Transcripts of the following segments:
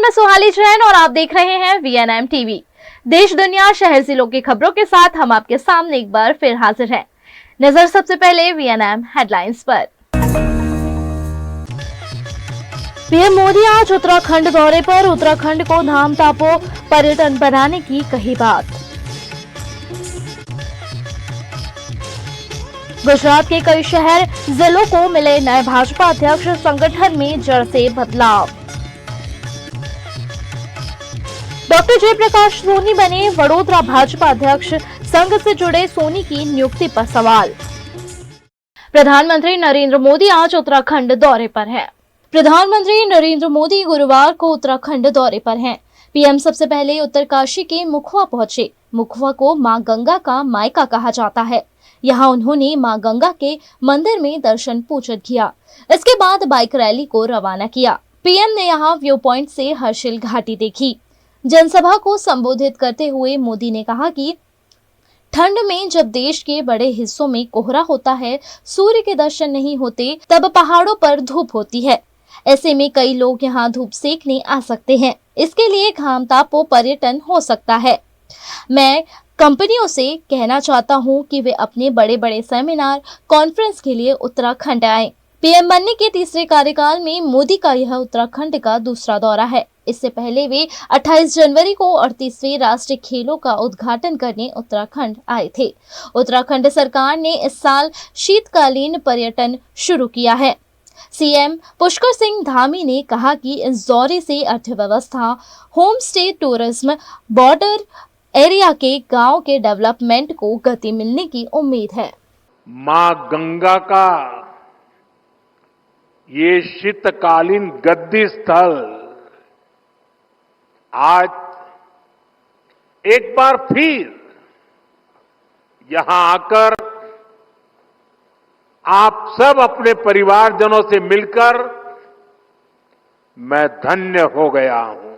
मैं सुहाली जैन और आप देख रहे हैं VNM टीवी। देश दुनिया शहर जिलों की खबरों के साथ हम आपके सामने एक बार फिर हाजिर हैं। नजर सबसे पहले VNM हेडलाइंस पर। पीएम मोदी आज उत्तराखंड दौरे पर, उत्तराखंड को धाम टापो पर्यटन बनाने की कही बात। गुजरात के कई शहर जिलों को मिले नए भाजपा अध्यक्ष, संगठन में जड़ से बदलाव। डॉक्टर जयप्रकाश सोनी बने वडोदरा भाजपा अध्यक्ष, संघ से जुड़े सोनी की नियुक्ति पर सवाल। प्रधानमंत्री नरेंद्र मोदी आज उत्तराखंड दौरे पर हैं। प्रधानमंत्री नरेंद्र मोदी गुरुवार को उत्तराखंड दौरे पर हैं। पीएम सबसे पहले उत्तरकाशी के मुखवा पहुंचे। मुखवा को मां गंगा का मायका कहा जाता है। यहाँ उन्होंने मां गंगा के मंदिर में दर्शन पूजन किया। इसके बाद बाइक रैली को रवाना किया। पीएम ने यहाँ व्यू पॉइंट से हर्षिल घाटी देखी। जनसभा को संबोधित करते हुए मोदी ने कहा कि ठंड में जब देश के बड़े हिस्सों में कोहरा होता है, सूर्य के दर्शन नहीं होते, तब पहाड़ों पर धूप होती है। ऐसे में कई लोग यहाँ धूप सेकने आ सकते हैं। इसके लिए घाम तापो पर्यटन हो सकता है। मैं कंपनियों से कहना चाहता हूँ कि वे अपने बड़े बड़े सेमिनार, कॉन्फ्रेंस के लिए उत्तराखंड आएं। पीएम बनने के तीसरे कार्यकाल में मोदी का यह उत्तराखंड का दूसरा दौरा है। इससे पहले वे 28 जनवरी को 38वें राष्ट्रीय खेलों का उद्घाटन करने उत्तराखंड आए थे। उत्तराखंड सरकार ने इस साल शीतकालीन पर्यटन शुरू किया है। सीएम पुष्कर सिंह धामी ने कहा कि इस दौरे से अर्थव्यवस्था, home stay tourism, border area के गांव के डेवलपमेंट को गति मिलने की उम्मीद है। मां गंगा का ये शीतकालीन गद्दी स्थल आज एक बार फिर यहां आकर आप सब अपने परिवारजनों से मिलकर मैं धन्य हो गया हूं।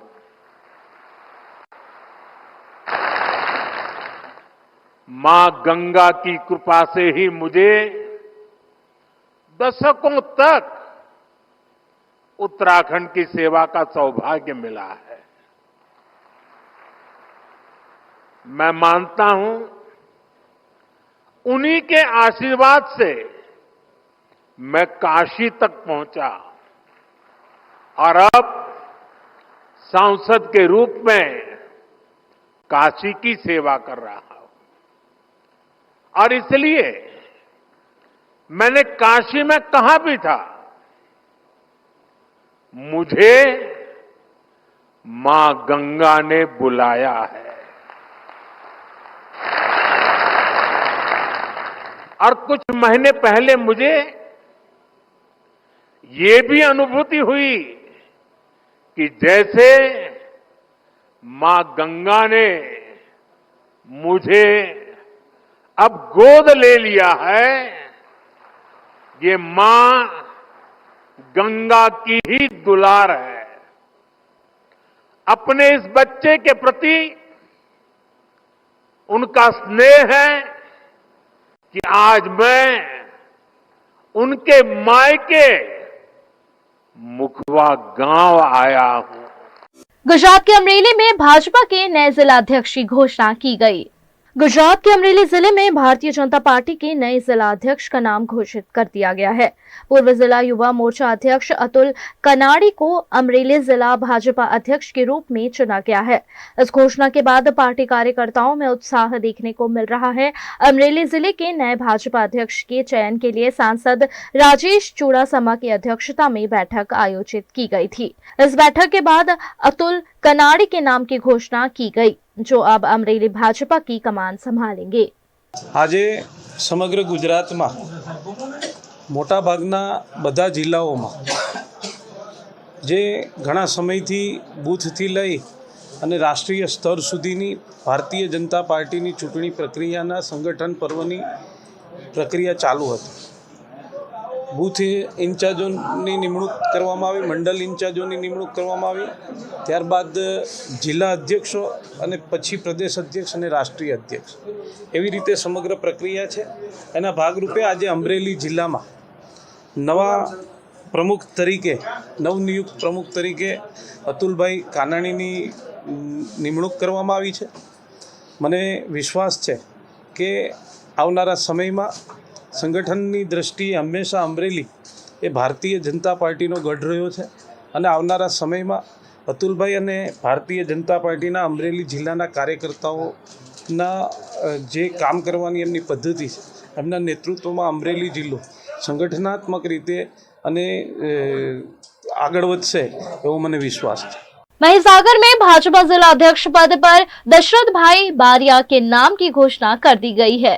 मां गंगा की कृपा से ही मुझे दशकों तक उत्तराखंड की सेवा का सौभाग्य मिला है। मैं मानता हूं उन्हीं के आशीर्वाद से मैं काशी तक पहुंचा और अब सांसद के रूप में काशी की सेवा कर रहा हूं। और इसलिए मैंने काशी में कहा भी था, मुझे मां गंगा ने बुलाया है। और कुछ महीने पहले मुझे ये भी अनुभूति हुई कि जैसे मां गंगा ने मुझे अब गोद ले लिया है, ये मां गंगा की ही दुलार है। अपने इस बच्चे के प्रति उनका स्नेह है कि आज मैं उनके मायके मुखवा गांव आया हूं। गुजरात के अमरेली में भाजपा के नए जिलाध्यक्ष की घोषणा की गई। गुजरात के अमरेली जिले में भारतीय जनता पार्टी के नए जिलाध्यक्ष का नाम घोषित कर दिया गया है। पूर्व जिला युवा मोर्चा अध्यक्ष अतुल कनाड़ी को अमरेली जिला भाजपा अध्यक्ष के रूप में चुना गया है। इस घोषणा के बाद पार्टी कार्यकर्ताओं में उत्साह देखने को मिल रहा है। अमरेली जिले के नए भाजपा अध्यक्ष के चयन के लिए सांसद राजेश चुड़ासमा की अध्यक्षता में बैठक आयोजित की गई थी। इस बैठक के बाद अतुल कनाड़ी के नाम की घोषणा की गई, जो अब अमरेली भाजपा की कमान संभालेंगे। આજે સમગ્ર ગુજરાતમાં મોટા ભાગના બધા જિલ્લાઓમાં જે ઘણા સમયથી બૂથથી લઈ અને રાષ્ટ્રીય સ્તર સુધીની ભારતીય જનતા પાર્ટીની ચૂંટણી પ્રક્રિયાના સંગઠન પર્વની પ્રક્રિયા ચાલુ હતી। બૂથ ઇન્ચાર્જોની નિમણૂક કરવામાં આવી, મંડળ ઇન્ચાર્જોની નિમણૂક કરવામાં આવી, ત્યારબાદ જિલ્લા અધ્યક્ષો અને પછી પ્રદેશ અધ્યક્ષ અને રાષ્ટ્રીય અધ્યક્ષ, એવી રીતે સમગ્ર પ્રક્રિયા છે। એના ભાગરૂપે આજે અમરેલી જિલ્લામાં નવા પ્રમુખ તરીકે નવનિયુક્ત પ્રમુખ તરીકે અતુલભાઈ કાનાણીની નિમણૂક કરવામાં આવી છે। મને વિશ્વાસ છે કે આવનારા સમયમાં સંગઠનની દ્રષ્ટિએ હંમેશા અમરેલી એ ભારતીય જનતા પાર્ટીનો ગઢ રહ્યો છે અને આવનારા સમયમાં અતુલભાઈ અને ભારતીય જનતા પાર્ટીના અમરેલી જિલ્લાના કાર્યકર્તાઓના જે કામ કરવાની એમની પદ્ધતિ છે, એમના નેતૃત્વમાં અમરેલી જિલ્લો સંગઠનાત્મક રીતે અને આગળ વધશે એવો મને વિશ્વાસ છે। महिसागर में भाजपा जिला अध्यक्ष पद पर दशरथ भाई बारिया के नाम की घोषणा कर दी गई है।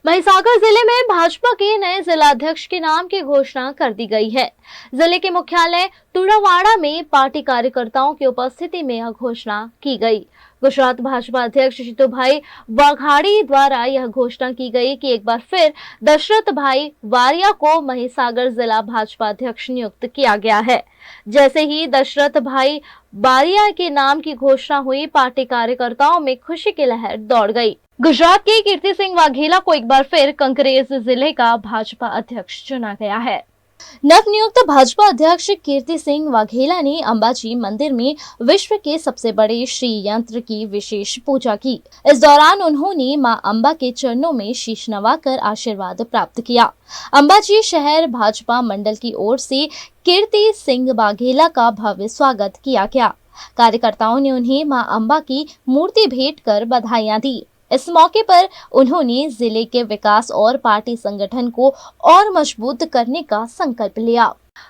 महिसागर जिले में भाजपा के नए जिला अध्यक्ष के नाम की घोषणा कर दी गई है। जिले के मुख्यालय तुड़ावाड़ा में पार्टी कार्यकर्ताओं की उपस्थिति में यह घोषणा की गई। गुजरात भाजपा अध्यक्ष जीतूभाई वाघाड़ी द्वारा यह घोषणा की गई कि एक बार फिर दशरथ भाई वारिया को महिसागर जिला भाजपा अध्यक्ष नियुक्त किया गया है। जैसे ही दशरथ भाई बारिया के नाम की घोषणा हुई, पार्टी कार्यकर्ताओं में खुशी की लहर दौड़ गई। गुजरात के कीर्ति सिंह वाघेला को एक बार फिर कंकरेज जिले का भाजपा अध्यक्ष चुना गया है। नवनियुक्त भाजपा अध्यक्ष कीर्ति सिंह वाघेला ने अंबाजी मंदिर में विश्व के सबसे बड़े श्री यंत्र की विशेष पूजा की। इस दौरान उन्होंने मां अम्बा के चरणों में शीश नवाकर आशीर्वाद प्राप्त किया। अंबाजी शहर भाजपा मंडल की ओर से कीर्ति सिंह वाघेला का भव्य स्वागत किया गया। कार्यकर्ताओं ने उन्हें मां अम्बा की मूर्ति भेंट कर बधाइयां दी। इस मौके पर उन्होंने जिले के विकास और पार्टी संगठन को और मजबूत करने का संकल्प लिया।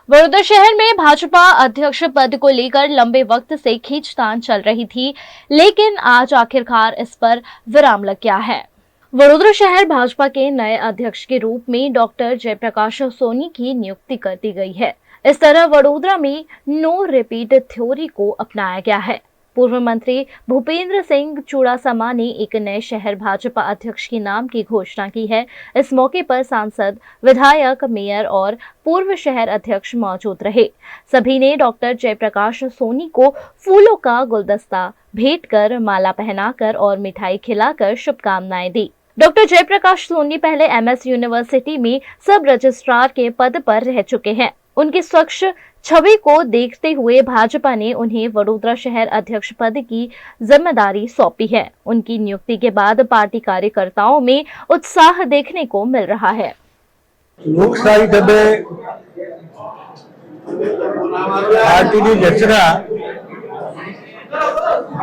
वडोदरा शहर में भाजपा अध्यक्ष पद को लेकर लंबे वक्त से खींचतान चल रही थी, लेकिन आज आखिरकार इस पर विराम लग गया है। वडोदरा शहर भाजपा के नए अध्यक्ष के रूप में डॉक्टर जयप्रकाश सोनी की नियुक्ति कर दी गई है। इस तरह वडोदरा में नो रिपीट थ्योरी को अपनाया गया है। पूर्व मंत्री भूपेंद्र सिंह चूड़ासमा ने एक नए शहर भाजपा अध्यक्ष के नाम की घोषणा की है। इस मौके पर सांसद, विधायक, मेयर और पूर्व शहर अध्यक्ष मौजूद रहे। सभी ने डॉक्टर जयप्रकाश सोनी को फूलों का गुलदस्ता भेंट कर, माला पहनाकर और मिठाई खिलाकर शुभकामनाएं दी। डॉक्टर जयप्रकाश सोनी पहले MS यूनिवर्सिटी में सब रजिस्ट्रार के पद पर रह चुके हैं। उनकी स्वच्छ छवि को देखते हुए भाजपा ने उन्हें वडोदरा शहर अध्यक्ष पद की जिम्मेदारी सौंपी है। उनकी नियुक्ति के बाद पार्टी कार्यकर्ताओं में उत्साह देखने को मिल रहा है। લોકશાહી ઢબે પાર્ટીની રચના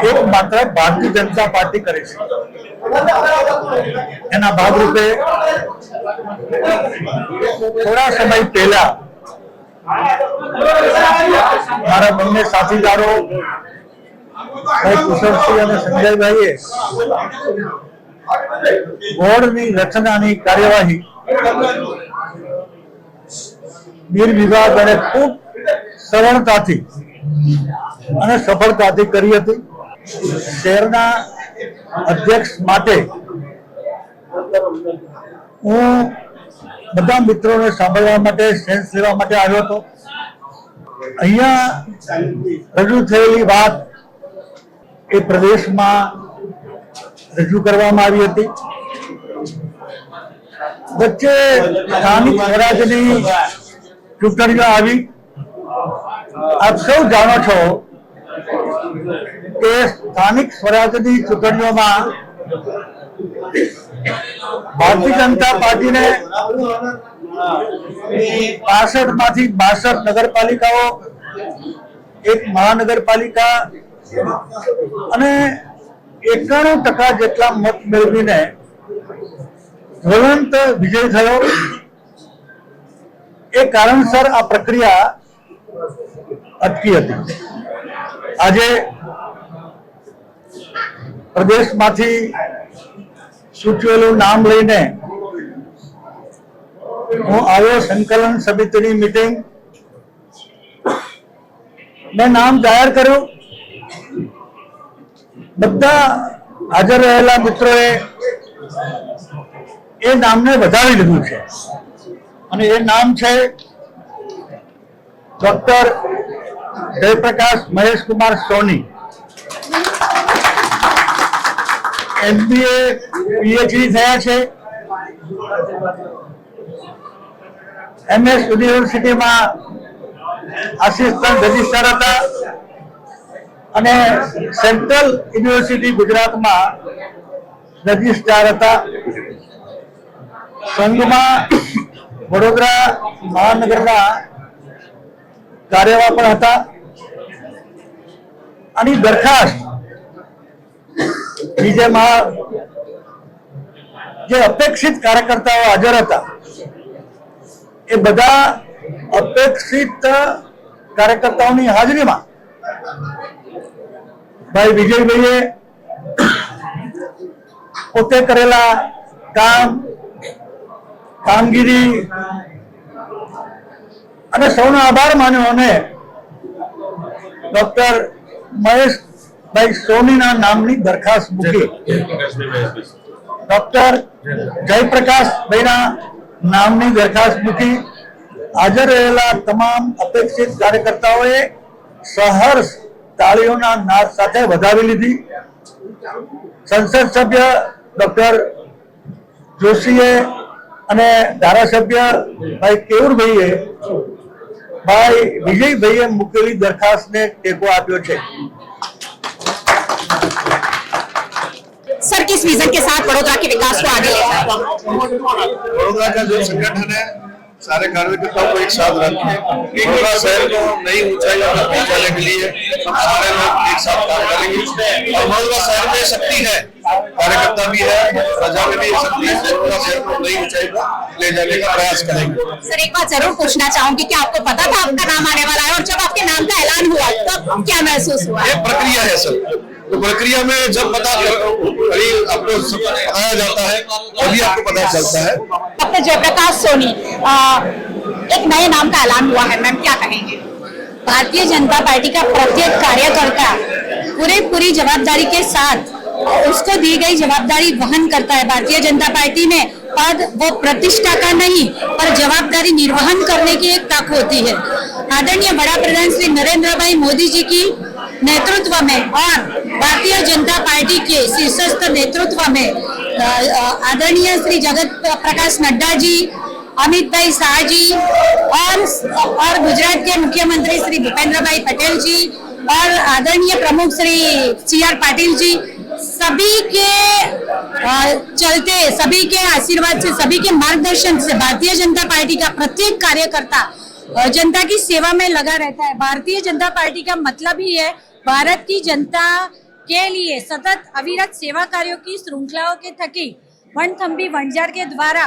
એકમાત્ર ભારતીય જનતા પાર્ટી કરે છે। એના ભાગરૂપે થોડા સમય પહેલા મારા બંને સાથીદારો ભાઈ કુશળસિંહ અને સંજયભાઈએ બોર્ડની રચનાની કાર્યવાહી નિર્વિવાદ અને ખૂબ સરળતાથી અને સફળતાથી કરી હતી। શહેરના અધ્યક્ષ માટે હું બધા મિત્રોને સાંભળવા માટે, સેન્સ લેવા માટે આવ્યો હતો। અહીંયા રજૂ થયેલી વાત એ પ્રદેશમાં રજૂ કરવામાં આવી હતી। વચ્ચે સ્થાનિક સ્વરાજની ચૂંટણીઓ આવી। આપ સૌ જાણો છો કે સ્થાનિક સ્વરાજની ચૂંટણીઓમાં भारतीय जनता पार्टी ने 65 माथी 62 नगरपालिकाओं, एक महानगरपालिका અને 91% જેટલા મત મેળવીને જ્વલંત વિજય થયો। એ કારણસર આ પ્રક્રિયા અટકી હતી। આજે પ્રદેશમાંથી સૂચવેલું નામ લઈને હું આવ્યો। સંકલન સમિતિની મીટિંગ મેં નામ જાહેર કર્યું। બધા હાજર રહેલા મિત્રોએ એ નામને વધાવી લીધું છે અને એ નામ છે ડોક્ટર જયપ્રકાશ મહેશ કુમાર સોની। MBA PhD થયા છે। MS યુનિવર્સિટીમાં આસિસ્ટન્ટ રજિસ્ટ્રાર હતા અને સેન્ટ્રલ યુનિવર્સિટી ગુજરાતમાં રજિસ્ટ્રાર હતા. સંઘમાં વડોદરા મહાનગરના કાર્યવાહ પણ હતા. આની દરખાસ્ત જેમાં જે અપેક્ષિત કાર્યકર્તાઓ હાજર હતા એ બધા અપેક્ષિત કાર્યકર્તાઓની હાજરીમાં ભાઈ વિજયભાઈએ પોતે કરેલા કામગીરી અને સૌનો આભાર માન્યો અને ડોક્ટર મહેશભાઈ સોનીના નામની દરખાસ્ત મૂકી. ડોક્ટર જયપ્રકાશભાઈના નામની દરખાસ્ત મૂકી. હાજર રહેલા તમામ અપેક્ષિત કાર્યકર્તાઓએ સહર્ષ તાળીઓના નાદ સાથે વધાવી લીધી. સંસદ સભ્ય ડોક્ટર જોશીએ અને ધારાસભ્ય ભાઈ કેવુરભાઈએ ભાઈ વિજયભાઈએ મૂકેલી દરખાસ્તને ટેકો આપ્યો છે. सर, किस विजन के साथ वडोदरा के विकास को आगे ले जाएगा? वडोदरा का जो संगठन है सारे कार्यकर्ताओं को एक साथ रख के वडोदरा शहर को नई ऊंचाइयों पर पहुंचाने के लिए हम सारे लोग एक साथ काम करेंगे. और वडोदरा शहर में शक्ति है, कार्यकर्ता भी है, प्रजा में भी शक्ति है. वडोदरा शहर को नई ऊंचाई पर ले जाने का प्रयास करेंगे. सर, एक बात जरूर पूछना चाहूंगी कि आपको पता था आपका नाम आने वाला है और जब आपके नाम का ऐलान हुआ तब क्या महसूस हुआ? ये प्रक्रिया है सर. तो प्रक्रिया में जब आपको बताया जाता है तभी आपको पता चलता है. डॉक्टर जयप्रकाश सोनी, एक नए नाम का ऐलान हुआ है, मैम क्या कहेंगे? भारतीय जनता पार्टी का प्रत्येक कार्यकर्ता पूरी जवाबदारी के साथ उसको दी गई जवाबदारी वहन करता है. भारतीय जनता पार्टी में पद वो प्रतिष्ठा का नहीं पर जवाबदारी निर्वहन करने की एक तक होती है. आदरणीय बड़ा प्रधान श्री नरेंद्र भाई मोदी जी की नेतृत्व में और भारतीय जनता पार्टी के शीर्षस्थ नेतृत्व में आदरणीय श्री जगत प्रकाश नड्डा जी, अमित भाई शाह जी और गुजरात के मुख्यमंत्री श्री भूपेंद्र भाई पटेल जी और आदरणीय प्रमुख श्री CR पाटिल जी, सभी के चलते, सभी के आशीर्वाद से, सभी के मार्गदर्शन से भारतीय जनता पार्टी का प्रत्येक कार्यकर्ता जनता की सेवा में लगा रहता है. भारतीय जनता पार्टी का मतलब ही है भारत की जनता के लिए सतत अविरत सेवा कार्यों की श्रृंखलाओं के थकी वनथंबी वनजार के द्वारा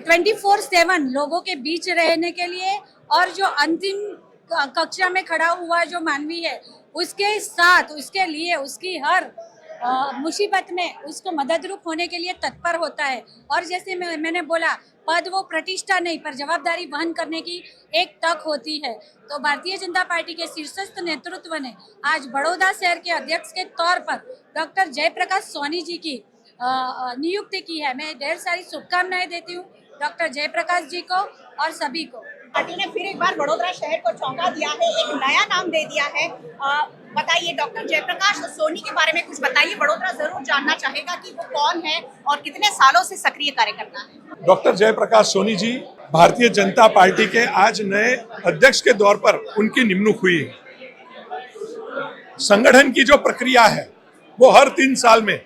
24/7 लोगों के बीच रहने के लिए और जो अंतिम कक्षा में खड़ा हुआ जो मानवी है उसके साथ, उसके लिए, उसकी हर मुसीबत में उसको मददरूप होने के लिए तत्पर होता है. और जैसे मैंने बोला, पद वो प्रतिष्ठा नहीं पर जवाबदारी वहन करने की एक तक होती है. तो भारतीय जनता पार्टी के शीर्षस्थ नेतृत्व ने आज बड़ौदा शहर के अध्यक्ष के तौर पर डॉक्टर जयप्रकाश सोनी जी की नियुक्ति की है. मैं ढेर सारी शुभकामनाएं देती हूँ डॉक्टर जयप्रकाश जी को और सभी को. पार्टी ने फिर एक बार वडोदरा शहर को चौंका दिया है, एक नया नाम दे दिया है. बताइए, डॉक्टर जयप्रकाश सोनी के बारे में कुछ बताइए. वडोदरा जरूर जानना चाहेगा कि वो कौन है और कितने सालों से सक्रिय कार्यकर्ता है. डॉक्टर जयप्रकाश सोनी जी भारतीय जनता पार्टी के आज नए अध्यक्ष के दौर पर उनकी निमणूक हुई है. संगठन की जो प्रक्रिया है वो हर 3 साल में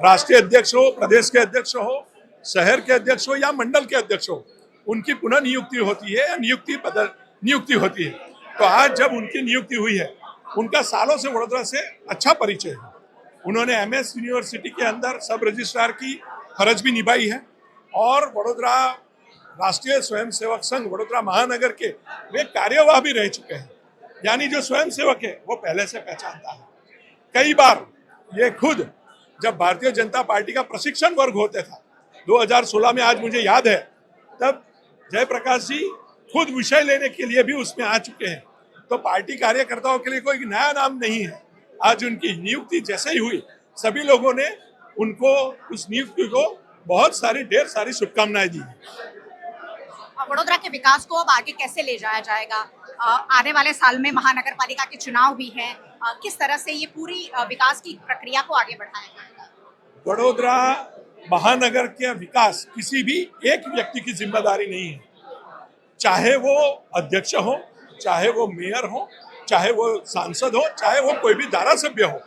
राष्ट्रीय अध्यक्ष हो, प्रदेश के अध्यक्ष हो, शहर के अध्यक्ष हो या मंडल के अध्यक्ष हो, उनकी पुनः नियुक्ति होती है या नियुक्ति होती है. तो आज जब उनकी नियुक्ति हुई है, उनका सालों से वडोदरा से अच्छा परिचय है. उन्होंने MS यूनिवर्सिटी के अंदर सब रजिस्ट्रार की फर्ज भी निभाई है और वडोदरा राष्ट्रीय स्वयंसेवक संघ वडोदरा महानगर के वे कार्यवाह भी रह चुके हैं. यानी जो स्वयंसेवक है वो पहले से पहचानता है. कई बार ये खुद जब भारतीय जनता पार्टी का प्रशिक्षण वर्ग होता था 2016 में, आज मुझे याद है, तब जयप्रकाश जी खुद विषय लेने के लिए भी उसमें आ चुके हैं. तो पार्टी कार्यकर्ताओं के लिए कोई नया नाम नहीं है. आज उनकी नियुक्ति जैसे ही हुई, सभी लोगों ने उनको उस नियुक्ति को बहुत सारी ढेर सारी शुभकामनाएं दी. वडोदरा के विकास को अब आगे कैसे ले जाया जाएगा? आने वाले साल में महानगर पालिका के चुनाव भी हैं. किस तरह से ये पूरी विकास की प्रक्रिया को आगे बढ़ाया जाएगा? वडोदरा महानगर के विकास किसी भी एक व्यक्ति की जिम्मेदारी नहीं है. चाहे वो अध्यक्ष हो, चाहे वो मेयर हो, चाहे वो सांसद हो, चाहे वो कोई भी धारा सभ्य हो,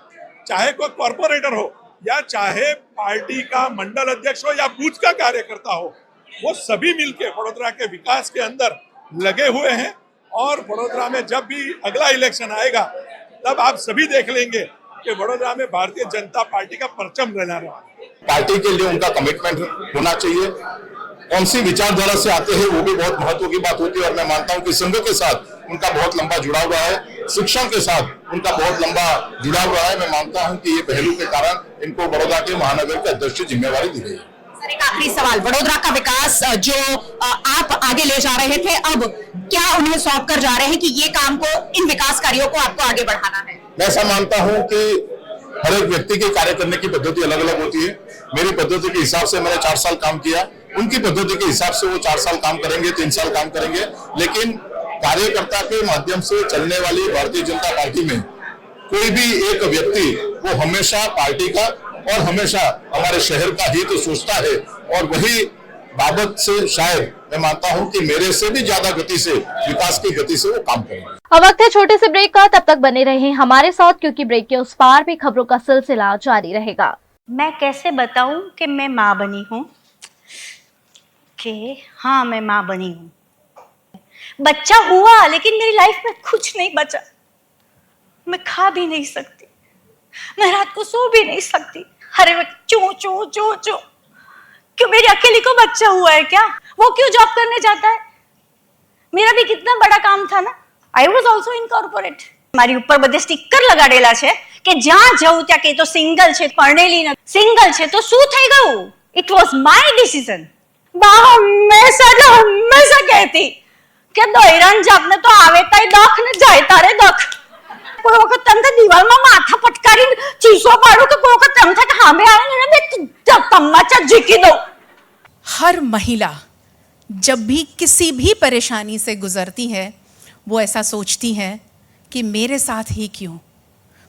चाहे कोई कॉर्पोरेटर हो, या चाहे पार्टी का मंडल अध्यक्ष हो या बूथ का कार्यकर्ता हो, वो सभी मिलके वडोदरा के विकास के अंदर लगे हुए हैं। और वडोदरा में जब भी अगला इलेक्शन आएगा तब आप सभी देख लेंगे कि वडोदरा में भारतीय जनता पार्टी का परचम लहरा रहा है। पार्टी के लिए उनका कमिटमेंट होना चाहिए, कौन सी विचारधारा से आते हैं वो भी बहुत महत्व की बात होती है। और मैं मानता हूं कि संघ के साथ उनका बहुत लंबा जुड़ाव रहा है, शिक्षा के साथ उनका बहुत लंबा जुड़ाव रहा है। मैं मानता हूं कि ये पहलू के कारण इनको बड़ौदा के महानगर के अध्यक्ष की जिम्मेवारी दी गई है। सर, एक आखिरी सवाल, वडोदरा का विकास जो आप आगे ले जा रहे थे, अब क्या उन्हें सौंप कर जा रहे हैं कि ये काम को, इन विकास कार्यों को आपको आगे बढ़ाना है? मैं ऐसा मानता हूं कि हर एक व्यक्ति की कार्य करने की पद्धति अलग अलग होती है। मेरी पद्धति के हिसाब से मैंने 4 साल काम किया, उनकी पद्धति के हिसाब से वो 4 साल काम करेंगे, 3 साल काम करेंगे। लेकिन कार्यकर्ता के माध्यम से चलने वाली भारतीय जनता पार्टी में कोई भी एक व्यक्ति वो हमेशा पार्टी का और हमेशा हमारे शहर का हित सोचता है। और वही बाबत से शायद मैं मानता हूं कि मेरे से भी ज्यादा गति से, विकास की गति से वो काम करेंगे। अब वक्त है छोटे से ब्रेक का, तब तक बने रहें हमारे साथ क्योंकि ब्रेक के उस पार भी खबरों का सिलसिला जारी रहेगा। मैं कैसे बताऊं कि मैं माँ बनी हूँ, कि हाँ मैं माँ बनी हूँ। बच्चा हुआ लेकिन मेरी लाइफ में कुछ नहीं बचा। मैं खा भी नहीं सकती, मैं रात को सो भी नहीं सकती, हर वक्त चू चू चू चू। क्यों मेरी अकेली को बच्चा हुआ है क्या? वो क्यों जॉब करने जाता है? मेरा भी कितना बड़ा काम था ना। I was also in corporate. મારી ઉપર બધે સ્ટીકર લગાડેલા છે કે જ્યાં જવું ત્યાં કે તો સિંગલ છે, પરણેલી નથી, સિંગલ છે તો શું થઈ ગયું? It was my decision. બા હંમેશા ને હંમેશા કહેતી કે દોયરાન જાપને તો આવે તાય દખ ને જાય તારે દખ। કોઈ વખત તેમ થાય દિવાલમાં માથા પટકારી ચીસો પાડું કે કોઈ વખત તેમ થાય કે સામે આવે ને બે તમ્માચા ઝીકી દઉં। हर महिला जब भी किसी भी परेशानी से गुजरती है वो ऐसा सोचती है कि मेरे साथ ही क्यों,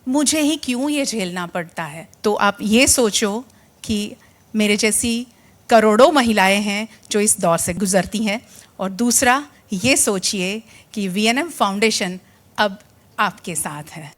मुझे ही क्यों ये झेलना पड़ता है। तो आप ये सोचो कि मेरे जैसी करोड़ों महिलाएं हैं जो इस दौर से गुजरती हैं। और दूसरा ये सोचिए कि VNM फाउंडेशन अब आपके साथ है।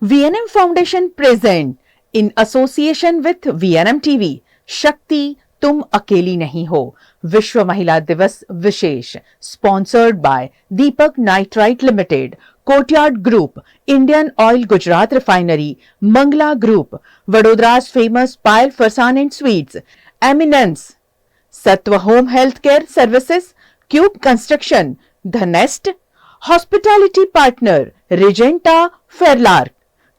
VNM foundation present in association with VNM TV शक्ति तुम अकेली नहीं हो, विश्व महिला दिवस विशेष, sponsored by Deepak Nitrite Limited, Courtyard Group, Indian Oil Gujarat Refinery, Mangala Group, Vadodara's famous Payal Farsan and Sweets, Eminence, Satva Home Health Care Services, Cube Construction, The Nest, hospitality partner, Regenta, फेरलार्क।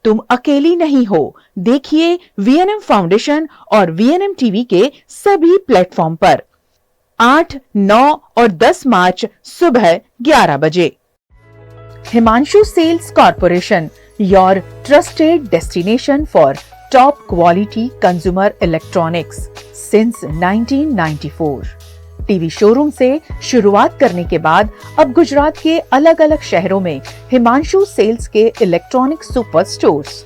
तुम अकेली नहीं हो। देखिए VNM फाउंडेशन और VNM TV के सभी प्लेटफॉर्म पर 8, 9 और 10 मार्च सुबह 11 बजे। Himanshu sales corporation, your trusted destination for top quality consumer electronics since 1994। TV showroom से शुरुआत करने के बाद अब गुजरात के अलग अलग शहरों में हिमांशु सेल्स के electronic super stores,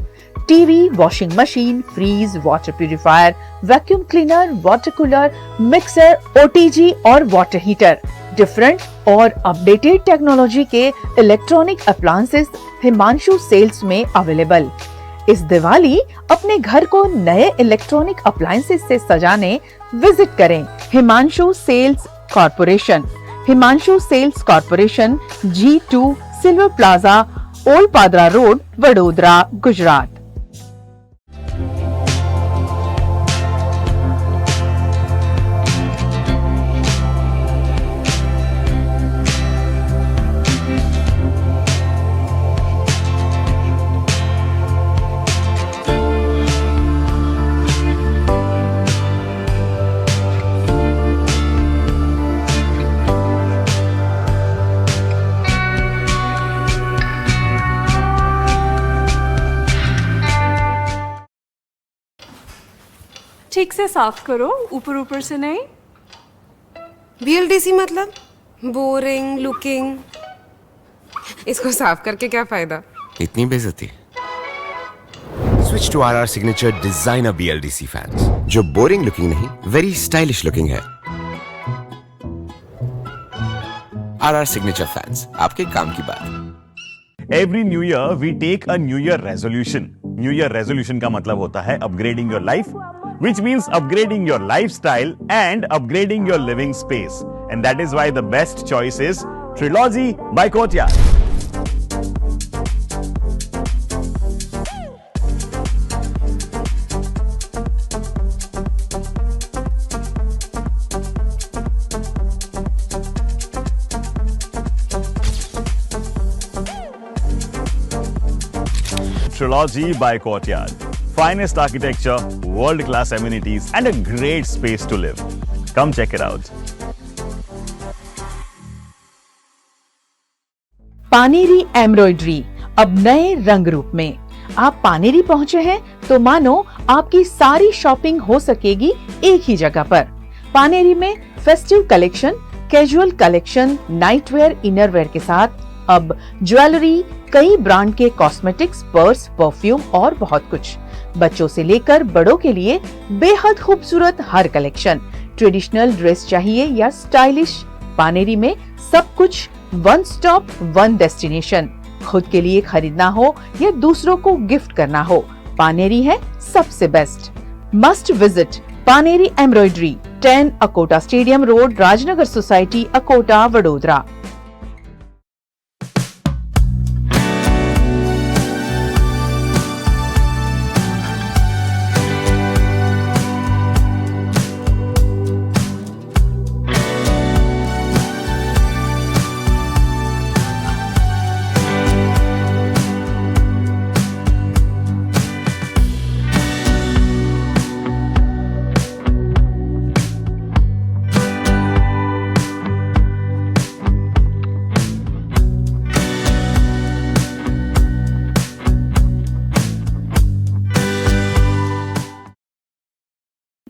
TV, washing machine, fridge, water purifier, vacuum cleaner, water cooler, mixer, OTG और वाटर हीटर, डिफरेंट और अपडेटेड टेक्नोलॉजी के इलेक्ट्रॉनिक अप्लायंसेस हिमांशु सेल्स में अवेलेबल। इस दिवाली अपने घर को नए इलेक्ट्रॉनिक अप्लायंसेस से सजाने विजिट करें Himanshu sales Corporation. Himanshu sales Corporation, G2 Silver Plaza, Old Padra Road, Vadodara, Gujarat. ठीक से साफ करो, ऊपर ऊपर से नहीं। VLDC मतलब बोरिंग लुकिंग, इसको साफ करके क्या फायदा? इतनी बेइज्जती। Switch to RR signature designer BLDC fans, जो बोरिंग लुकिंग नहीं, वेरी स्टाइलिश लुकिंग है। RR सिग्नेचर फैंस, आपके काम की बात। Every new year we take a new year resolution. New year resolution का मतलब होता है upgrading your life, which means upgrading your lifestyle and upgrading your living space. And that is why the best choice is Trilogy by Courtyard. Trilogy by Courtyard. Finest architecture, world-class amenities, and a great space to live. Come check it out. Paneri embroidery अब नए रंग रूप में। आप पानेरी पहुंचे हैं तो मानो आपकी सारी शॉपिंग हो सकेगी एक ही जगह पर। पानेरी में festive collection, casual collection, nightwear, innerwear के साथ अब ज्वेलरी, कई ब्रांड के कॉस्मेटिक्स, पर्स, परफ्यूम और बहुत कुछ। बच्चों से लेकर बड़ों के लिए बेहद खूबसूरत हर कलेक्शन। ट्रेडिशनल ड्रेस चाहिए या स्टाइलिश, पानेरी में सब कुछ वन स्टॉप वन डेस्टिनेशन। खुद के लिए खरीदना हो या दूसरों को गिफ्ट करना हो, पानेरी है सबसे best. Must visit Paneri embroidery, 10 Akota stadium road, Rajnagar society, Akota, Vadodara.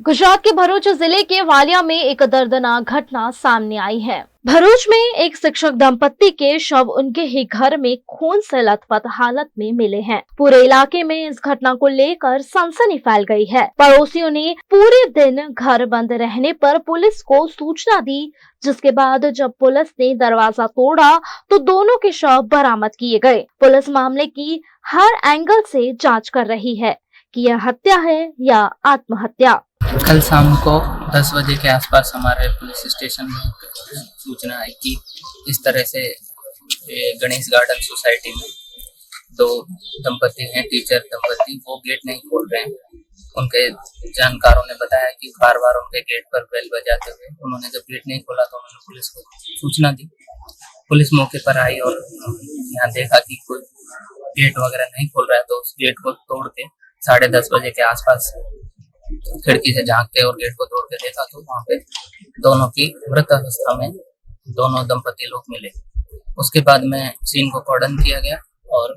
Gujarat के भरूच जिले के वालिया में एक दर्दनाक घटना सामने आई है। भरूच में एक शिक्षक दंपत्ति के शव उनके ही घर में खून से लथपथ हालत में मिले हैं। पूरे इलाके में इस घटना को लेकर सनसनी फैल गई है। पड़ोसियों ने पूरे दिन घर बंद रहने पर पुलिस को सूचना दी, जिसके बाद जब पुलिस ने दरवाजा तोड़ा तो दोनों के शव बरामद किए गए। पुलिस मामले की हर एंगल से जांच कर रही है कि यह हत्या है या आत्महत्या। कल शाम को 10 बजे के आसपास हमारे पुलिस स्टेशन में सूचना आई कि इस तरह से गणेश गार्डन सोसाइटी में 2 दंपति हैं, टीचर दंपति, वो गेट नहीं खोल रहे हैं। उनके जानकारों ने बताया कि बार बार उनके गेट पर बेल बजाते हुए उन्होंने जब गेट नहीं खोला तो उन्होंने पुलिस को सूचना दी। पुलिस मौके पर आई और यहाँ देखा कि कोई गेट वगैरह नहीं खोल रहा है, तो उस गेट को तोड़ के 10:30 बजे के आसपास खिड़की से झांकते और गेट को तोड़ के देखा तो वहाँ पे दोनों की मृत अवस्था में दोनों दंपति लोग मिले। उसके बाद में सीन को कॉर्डन किया गया और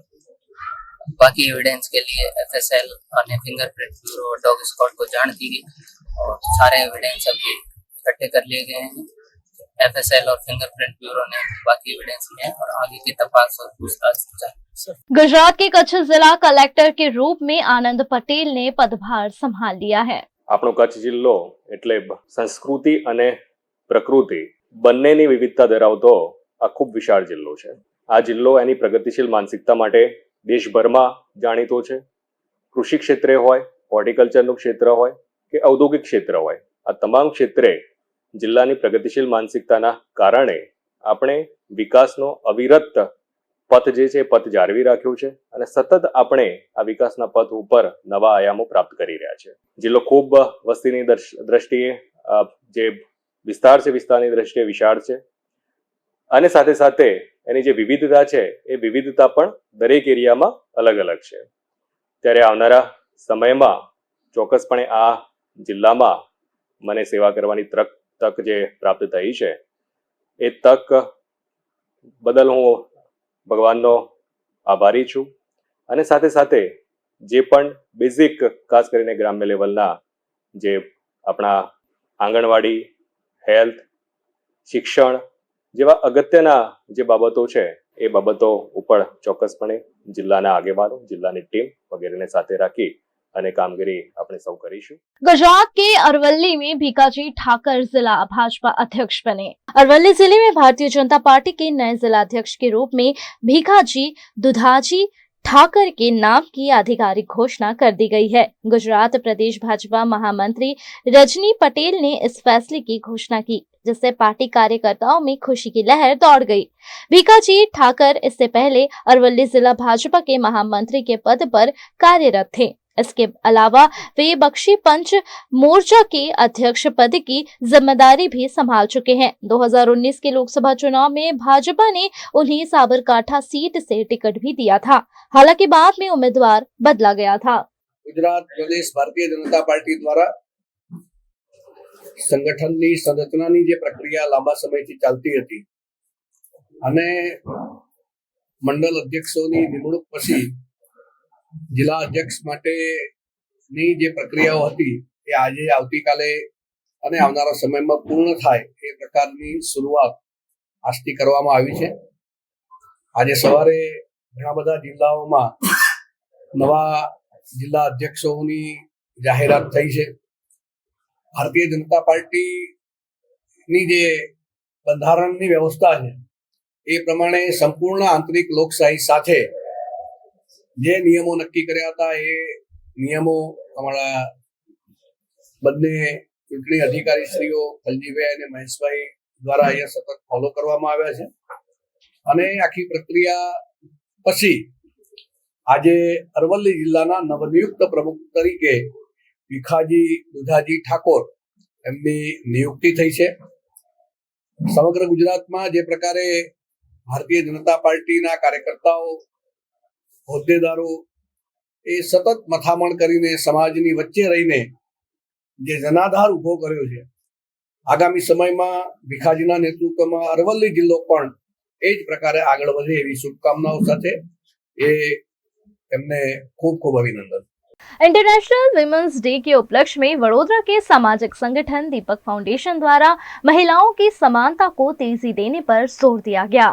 बाकी एविडेंस के लिए FSL और फिंगरप्रिंट ब्यूरो और डॉग स्क्वाड को जान की गई और सारे एविडेंस अभी इकट्ठे कर लिए गए हैं। FSL और फिंगरप्रिंट ब्यूरो ने बाकी एविडेंस लिए और आगे की तपास और पूछताछ जारी। गुजरात के कच्छ जिला कलेक्टर के रूप में आनंद पटेल ने पदभार संभाल लिया है। આપણો કચ્છ જિલ્લો એટલે સંસ્કૃતિ અને પ્રકૃતિ બંનેની વિવિધતા ધરાવતો આ ખૂબ વિશાળ જિલ્લો છે। આ જિલ્લો એની પ્રગતિશીલ માનસિકતા માટે દેશભરમાં જાણીતો છે। કૃષિ ક્ષેત્રે હોય, હોર્ટિકલ્ચરનું ક્ષેત્ર હોય કે ઔદ્યોગિક ક્ષેત્ર હોય, આ તમામ ક્ષેત્રે જિલ્લાની પ્રગતિશીલ માનસિકતાના કારણે આપણે વિકાસનો અવિરત પથ જે છે પથ જાળવી રાખ્યો છે અને સતત આપણે આ વિકાસના પથ ઉપર નવા આયામો પ્રાપ્ત કરી રહ્યા છે। જિલ્લો ખૂબ વસ્તીની દ્રષ્ટિએ જે વિસ્તાર છે વિસ્તારની દ્રષ્ટિએ વિશાળ છે અને સાથે સાથે એની જે વિવિધતા છે એ વિવિધતા પણ દરેક એરિયામાં અલગ અલગ છે। ત્યારે આવનારા સમયમાં ચોક્કસપણે આ જિલ્લામાં મને સેવા કરવાની તક જે પ્રાપ્ત થઈ છે એ તક બદલ હું ભગવાનનો આભારી છું અને સાથે સાથે જે પણ બેઝિક ખાસ કરીને ગ્રામ્ય લેવલના જે આપણા આંગણવાડી, હેલ્થ, શિક્ષણ જેવા અગત્યના જે બાબતો છે એ બાબતો ઉપર ચોક્કસપણે જિલ્લાના આગેવાનો, જિલ્લાની ટીમ વગેરેને સાથે રાખી અને કામગીરી આપણે સૌ કરીશું. गुजरात के अरवल्ली में भीकाजी ठाकर जिला भाजपा अध्यक्ष बने। अरवल्ली जिले में भारतीय जनता पार्टी के नए जिला अध्यक्ष के रूप में भीकाजी दुधाजी ठाकर के नाम की आधिकारिक घोषणा कर दी गई है। गुजरात प्रदेश भाजपा महामंत्री रजनी पटेल ने इस फैसले की घोषणा की, जिससे पार्टी कार्यकर्ताओं में खुशी की लहर दौड़ गई। भीकाजी ठाकर इससे पहले अरवल्ली जिला भाजपा के महामंत्री के पद पर कार्यरत थे। इसके अलावा वे बख्शी पंच मोर्चा के अध्यक्ष पद की जिम्मेदारी भी संभाल चुके हैं। 2019 के लोकसभा चुनाव में भाजपा ने उन्हें साबरकांठा सीट से टिकट भी दिया था, हालांकि बाद में उम्मीदवार बदला गया था। गुजरात प्रदेश भारतीय जनता पार्टी द्वारा સંગઠનની સંરચનાની જે પ્રક્રિયા લાંબા સમયથી ચાલતી હતી અને મંડળ અધ્યક્ષોની નિમણૂક પછી જિલ્લા અધ્યક્ષ માટેની જે પ્રક્રિયાઓ હતી એ આજે આવતીકાલે અને આવનારા સમયમાં પૂર્ણ થાય એ પ્રકારની શરૂઆત આજથી કરવામાં આવી છે. આજે સવારે ઘણા બધા જિલ્લાઓમાં નવા જિલ્લા અધ્યક્ષોની જાહેરાત થઈ છે. ભારતીય જનતા પાર્ટીની જે બંધારણની વ્યવસ્થા છે એ પ્રમાણે સંપૂર્ણ આંતરિક લોકશાહી સાથે જે નિયમો નક્કી કર્યા હતા એ નિયમો અમારા બંને ચૂંટણી અધિકારીશ્રીઓ ખલજીભાઈ અને મહેશભાઈ દ્વારા અહીંયા સતત ફોલો કરવામાં આવ્યા છે અને આખી પ્રક્રિયા પછી આજે અરવલ્લી જિલ્લાના નવનિયુક્ત પ્રમુખ તરીકે ભીખાજી દુધાજી ઠાકોર એમની નિયુક્તિ થઈ છે. સમગ્ર ગુજરાતમાં જે પ્રકારે ભારતીય જનતા પાર્ટીના કાર્યકર્તાઓ હોદ્દેદારો એ સતત મથામણ કરીને સમાજની વચ્ચે રહીને જે જનાધાર ઉભો કર્યો છે, આગામી સમયમાં ભીખાજીના નેતૃત્વમાં અરવલ્લી જિલ્લો પણ એ જ પ્રકારે આગળ વધે એવી શુભકામનાઓ સાથે એ એમને ખૂબ ખૂબ અભિનંદન. इंटरनेशनल विमेंस डे के उपलक्ष्य में वडोदरा के सामाजिक संगठन दीपक फाउंडेशन द्वारा महिलाओं की समानता को तेजी देने पर जोर दिया गया।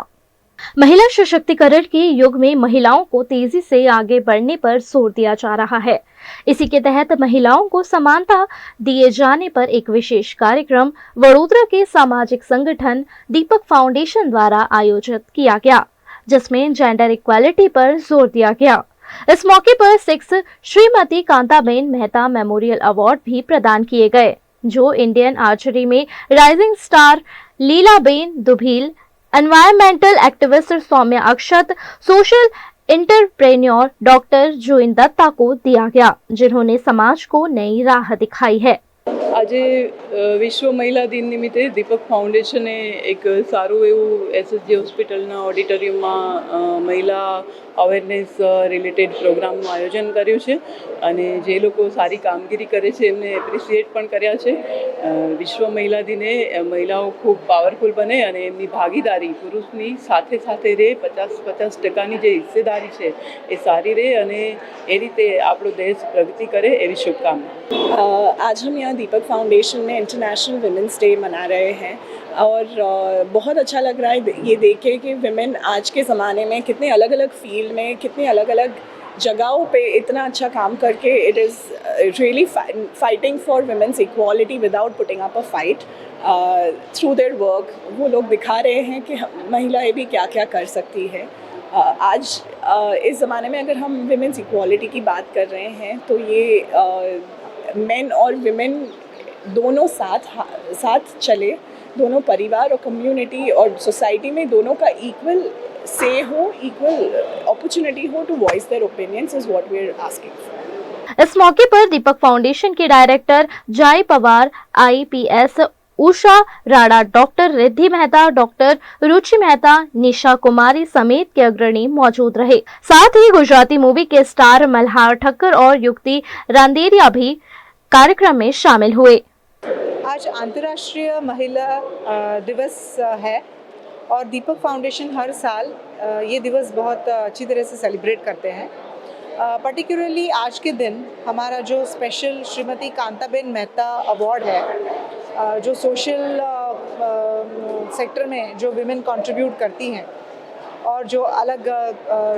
महिला सशक्तिकरण के युग में महिलाओं को तेजी से आगे बढ़ने पर जोर दिया जा रहा है। इसी के तहत महिलाओं को समानता दिए जाने पर एक विशेष कार्यक्रम वडोदरा के सामाजिक संगठन दीपक फाउंडेशन द्वारा आयोजित किया गया, जिसमें जेंडर इक्वालिटी पर जोर दिया गया। इस मौके पर 6 श्रीमती कांताबेन मेहता मेमोरियल अवार्ड भी प्रदान किए गए, जो इंडियन आर्चरी में rising star Lilaben Dubhil, environmental activist Saumya Akshat, social entrepreneur doctor जोइन दत्ता को दिया गया, जिन्होंने समाज को नई राह दिखाई है। આજે વિશ્વ મહિલા દિન નિમિત્તે દીપક ફાઉન્ડેશને એક સારું એવું એસએસજી હોસ્પિટલના ઓડિટોરિયમમાં મહિલા અવેરનેસ રિલેટેડ પ્રોગ્રામનું આયોજન કર્યું છે અને જે લોકો સારી કામગીરી કરે છે એમને એપ્રિશિએટ પણ કર્યા છે. વિશ્વ મહિલા દિને મહિલાઓ ખૂબ પાવરફુલ બને અને એમની ભાગીદારી પુરુષની સાથે સાથે રહે, 50-50% જે હિસ્સેદારી છે એ સારી રહે અને એ રીતે આપણો દેશ પ્રગતિ કરે એવી શુભકામના. आज हम यहाँ दीपक फाउंडेशन में इंटरनेशनल विमेंस डे मना रहे हैं और बहुत अच्छा लग रहा है ये देखे कि विमेन आज के ज़माने में कितने अलग अलग फील्ड में, कितने अलग अलग जगहों पे इतना अच्छा काम करके it is really fighting for women's equality without putting up a fight through their work. वो लोग दिखा रहे हैं कि महिलाएं भी क्या क्या कर सकती है. आज इस ज़माने में अगर हम विमेंस इक्वालिटी की बात कर रहे हैं तो ये मेन और विमेन दोनों साथ चले, दोनों परिवार और कम्युनिटी और सोसाइटी में दोनों का इक्वल से हो, इक्वल अपॉर्चुनिटी हो to voice their opinions is what we are asking. इस मौके पर दीपक फाउंडेशन के director Jay Pawar, IPS Usha Rana, doctor Riddhi Mehta, doctor Ruchi Mehta, Nisha Kumari समेत के अग्रणी मौजूद रहे. साथ ही गुजराती मूवी के स्टार मल्हार ठक्कर और युक्ति रांदेरिया भी कार्यक्रम में शामिल हुए. आज अंतर्राष्ट्रीय महिला दिवस है और दीपक फाउंडेशन हर साल ये दिवस बहुत अच्छी तरह से सेलिब्रेट करते हैं. पर्टिकुलरली आज के दिन हमारा जो स्पेशल श्रीमती कांताबेन मेहता अवार्ड है, जो सोशल सेक्टर में जो विमेन कंट्रीब्यूट करती हैं और जो अलग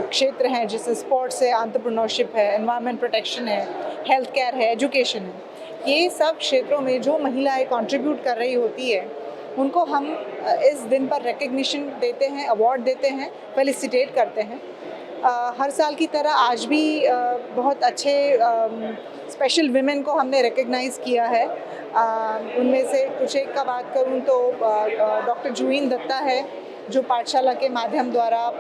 क्षेत्र हैं जैसे स्पोर्ट्स है, एंटरप्रेन्योरशिप है, एनवायरनमेंट प्रोटेक्शन है, हेल्थ केयर है, एजुकेशन है, ये सब क्षेत्रों में जो महिलाएं कंट्रीब्यूट कर रही होती है उनको हम इस दिन पर रिकग्निशन देते हैं, अवार्ड देते हैं, फेलिसिटेट करते हैं। हर साल की तरह आज भी बहुत अच्छे स्पेशल विमेन को हमने रिकग्नाइज़ किया है। उनमें से कुछ एक का बात करूं तो डॉक्टर जूहीन दत्ता है जो पाठशाला के माध्यम द्वारा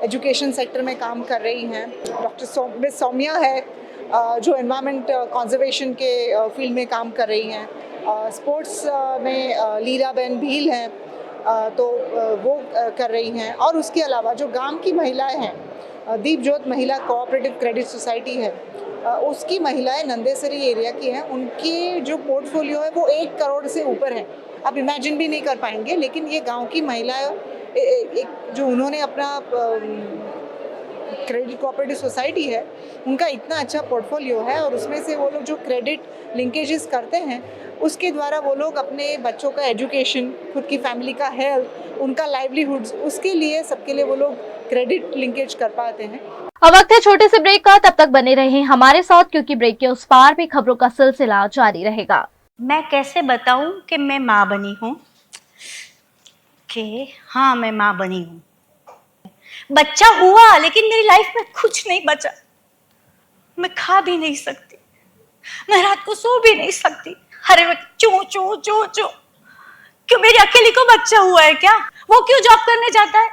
एजुकेशन सेक्टर में काम कर रही हैं। डॉक्टर मिस सौम्या है जो एनवायरनमेंट कंजर्वेशन के फील्ड में काम कर रही हैं। स्पोर्ट्स में लीलाबेन भील हैं तो वो कर रही हैं। और उसके अलावा जो गांव की महिलाएं हैं, दीप ज्योत महिला कोऑपरेटिव क्रेडिट सोसाइटी है, उसकी महिलाएं नंदेसरी एरिया की हैं। उनकी जो पोर्टफोलियो है वो 1 करोड़ से ऊपर है। आप इमेजिन भी नहीं कर पाएंगे, लेकिन ये गांव की महिलाएं एक जो उन्होंने अपना क्रेडिट कोऑपरेटिव सोसाइटी है उनका इतना अच्छा पोर्टफोलियो है और उसमें से वो लोग जो क्रेडिट लिंकेजेस करते हैं उसके द्वारा वो लोग अपने बच्चों का एजुकेशन, खुद की फैमिली का हेल्थ, उनका लाइवलीहुड्स, उसके लिए सबके लिए वो लोग क्रेडिट लिंकेज कर पाते हैं। अब वक्त है छोटे से ब्रेक का, तब तक बने रहें हमारे साथ क्योंकि ब्रेक के उस पार भी खबरों का सिलसिला जारी रहेगा। मैं कैसे बताऊं कि मैं माँ बनी हूँ, कि हाँ मैं माँ बनी हूँ। बच्चा हुआ लेकिन मेरी लाइफ में कुछ नहीं बचा। मैं खा भी नहीं सकती, मैं रात को सो भी नहीं सकती। अरे मैं चू चू चू चू, क्यों मेरी अकेली को बच्चा हुआ है क्या? वो क्यों जॉब करने जाता है?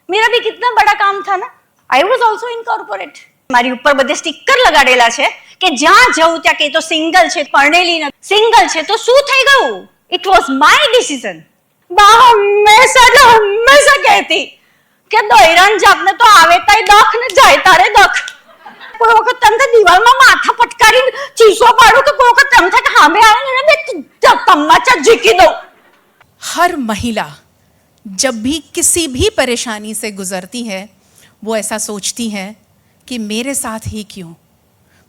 मेरा भी कितना बड़ा काम था ना। I was also in corporate. मारी ऊपर બધે સ્ટીકર લગાડેલા છે કે જ્યાં જવું ત્યાં કે તો સિંગલ છે, પરણેલી નથી, સિંગલ છે તો શું થઈ ગયું? It was my decision. બા હંમેશા જ હંમેશા કહેતી કે દોયરાન જાપને તો આવે તાય દખ ને જાય તારે દખ। કોઈ વખત તમ તો દિવાલમાં માથા પટકારી ચીસો પાડું કે કોઈ વખત તમ થાય હામે આવે ને મેં તમ્માચા ઝીકી દઉં। हर महिला जब भी किसी भी परेशानी से गुजरती है वो ऐसा सोचती है कि मेरे साथ ही क्यों,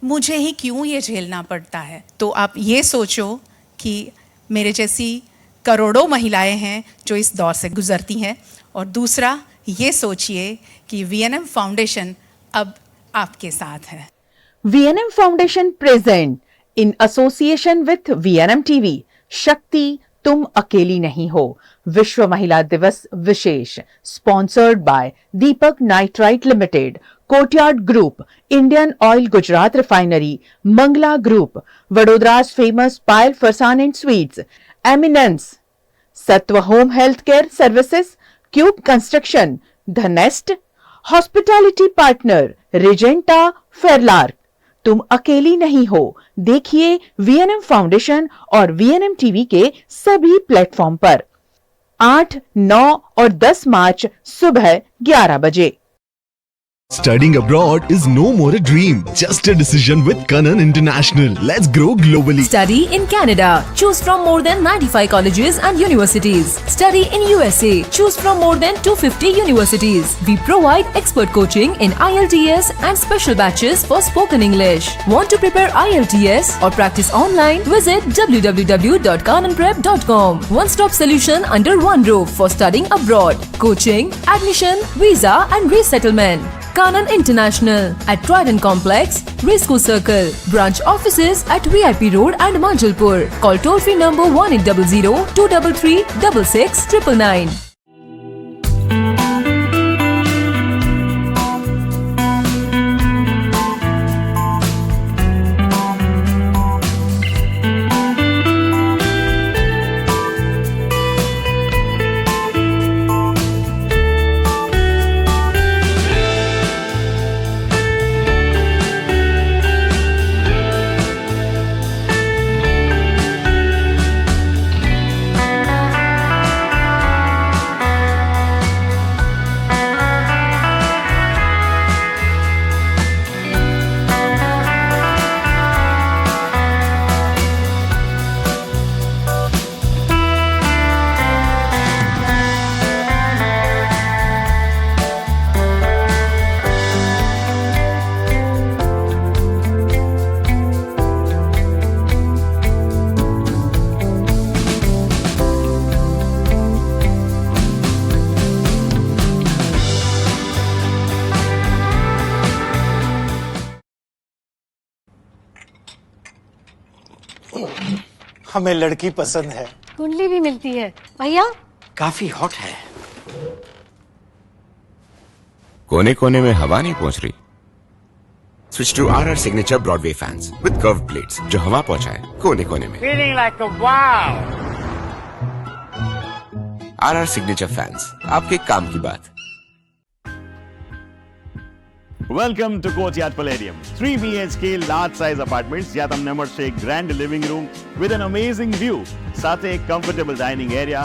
मुझे ही क्यों ये झेलना पड़ता है। तो आप ये सोचो कि मेरे जैसी करोड़ों महिलाएं हैं जो इस दौर से गुजरती हैं। और दूसरा ये सोचिए कि VNM फाउंडेशन अब आपके साथ है। VNM foundation present in association with VNM TV शक्ति तुम अकेली नहीं हो, विश्व महिला दिवस विशेष, sponsored by Deepak Nitrite Limited, Courtyard Group, Indian Oil Gujarat Refinery, Mangala Group, Vadodara's famous Payal Farsan and Sweets, Eminence, Satva Home Health Care Services, Cube Construction, The Nest, hospitality partner Regenta फेरलार्क। तुम अकेली नहीं हो। देखिए VNM फाउंडेशन और VNM TV के सभी प्लेटफॉर्म पर 8, 9 और 10 मार्च सुबह 11 बजे। Studying abroad is no more a dream, just a decision with Kanan International. Let's grow globally. Study in Canada. Choose from more than 95 colleges and universities. Study in USA. Choose from more than 250 universities. We provide expert coaching in IELTS and special batches for spoken English. Want to prepare IELTS or practice online? Visit www.kananprep.com. One-stop solution under one roof for studying abroad. Coaching, admission, visa and resettlement. Kanan International at Trident Complex, Racecourse Circle. Branch offices at VIP Road and Manjalpur. Call toll-free number 1800-233-6699. हमें लड़की पसंद है। कुंडली भी मिलती है भैया। काफी हॉट है। कोने कोने में हवा नहीं पहुंच रही? Switch to RR signature Broadway fans with curve plates जो हवा पहुंचाए कोने कोने में। Feeling like a wow. RR signature fans, आपके काम की बात। Welcome to Courtyard Palladium. 3 BHK large size apartments જ્યાં તમને મળશે એક grand living room with an amazing view, સાથે એક comfortable dining area,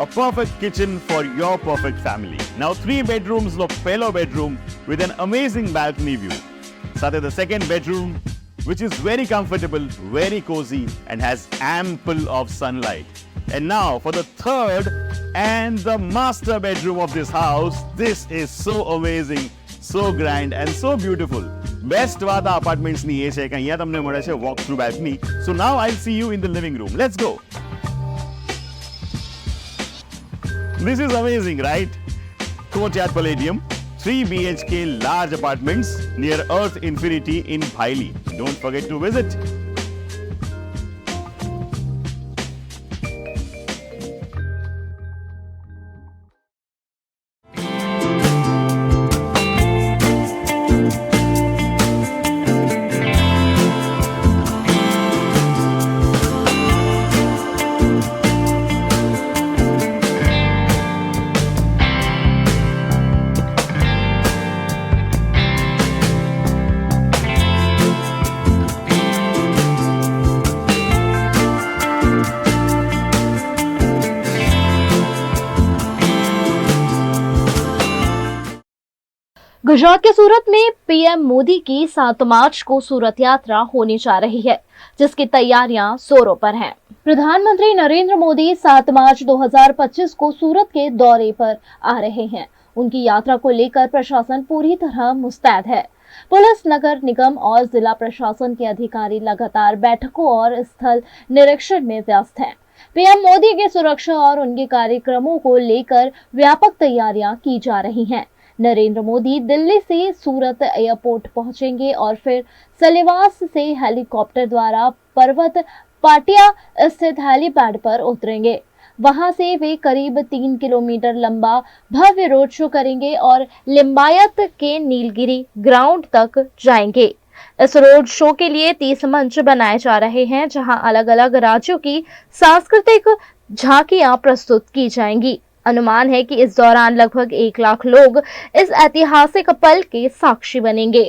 a perfect kitchen for your perfect family. Now 3 bedrooms નો પહેલો bedroom with an amazing balcony view. સાથે the second bedroom which is very comfortable, very cozy and has ample of sunlight. And now for the third and the master bedroom of this house. This is so amazing. So grand and so beautiful. Best વાત આ apartments ની એ છે કે અહીંયા તમને મળે છે walk through balcony. So now I'll see you in the living room. Let's go. This is amazing, right? Courtyard Palladium, 3 BHK large apartments near Earth Infinity in Bhaili. Don't forget to visit. Gujarat के सूरत में PM Modi की 7 मार्च को सूरत यात्रा होने जा रही है, जिसकी तैयारियां जोरों पर हैं। प्रधानमंत्री नरेंद्र मोदी 7 मार्च 2025 को सूरत के दौरे पर आ रहे हैं। उनकी यात्रा को लेकर प्रशासन पूरी तरह मुस्तैद है। पुलिस, नगर निगम और जिला प्रशासन के अधिकारी लगातार बैठकों और स्थल निरीक्षण में व्यस्त हैं। पीएम मोदी की सुरक्षा और उनके कार्यक्रमों को लेकर व्यापक तैयारियां की जा रही हैं। नरेंद्र मोदी दिल्ली से सूरत एयरपोर्ट पहुंचेंगे और फिर सलेवास से हेलीकॉप्टर द्वारा पर्वत पाटिया स्थित हेलीपैड पर उतरेंगे। वहां से वे करीब 3 किलोमीटर लंबा भव्य रोड शो करेंगे और लिंबायत के नीलगिरी ग्राउंड तक जाएंगे। इस रोड शो के लिए 30 मंच बनाए जा रहे हैं, जहां अलग अलग राज्यों की सांस्कृतिक झांकियां प्रस्तुत की जाएंगी। अनुमान है कि इस दौरान लगभग 1 लाख लोग इस ऐतिहासिक पल के साक्षी बनेंगे।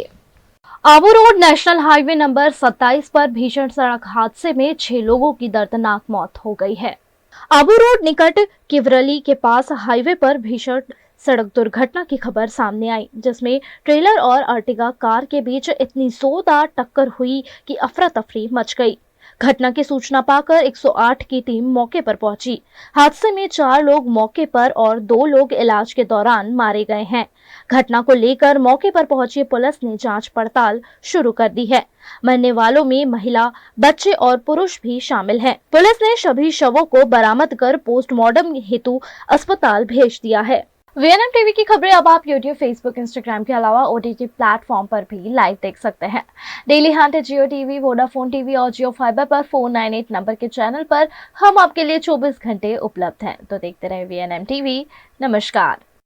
Abu road national highway number 27 पर भीषण सड़क हादसे में 6 लोगों की दर्दनाक मौत हो गई है। आबू रोड निकट किवरली के पास हाईवे पर भीषण सड़क दुर्घटना की खबर सामने आई, जिसमें ट्रेलर और अर्टिगा कार के बीच इतनी जोरदार टक्कर हुई कि अफरा तफरी मच गई। घटना की सूचना पाकर 108 की टीम मौके पर पहुंची। हादसे में 4 लोग मौके पर और 2 लोग इलाज के दौरान मारे गए हैं। घटना को लेकर मौके पर पहुंची पुलिस ने जांच पड़ताल शुरू कर दी है। मरने वालों में महिला, बच्चे और पुरुष भी शामिल हैं। पुलिस ने सभी शवों को बरामद कर पोस्टमार्टम हेतु अस्पताल भेज दिया है। वीएनएम टीवी की खबरें अब आप यूट्यूब, फेसबुक, इंस्टाग्राम के अलावा ओटीटी प्लेटफॉर्म पर भी लाइव देख सकते हैं। डेली हंट, जियो टीवी, वोडाफोन टीवी और जियो फाइबर पर 498 नंबर के चैनल पर हम आपके लिए 24 घंटे उपलब्ध हैं। तो देखते रहे वीएनएम टीवी। नमस्कार।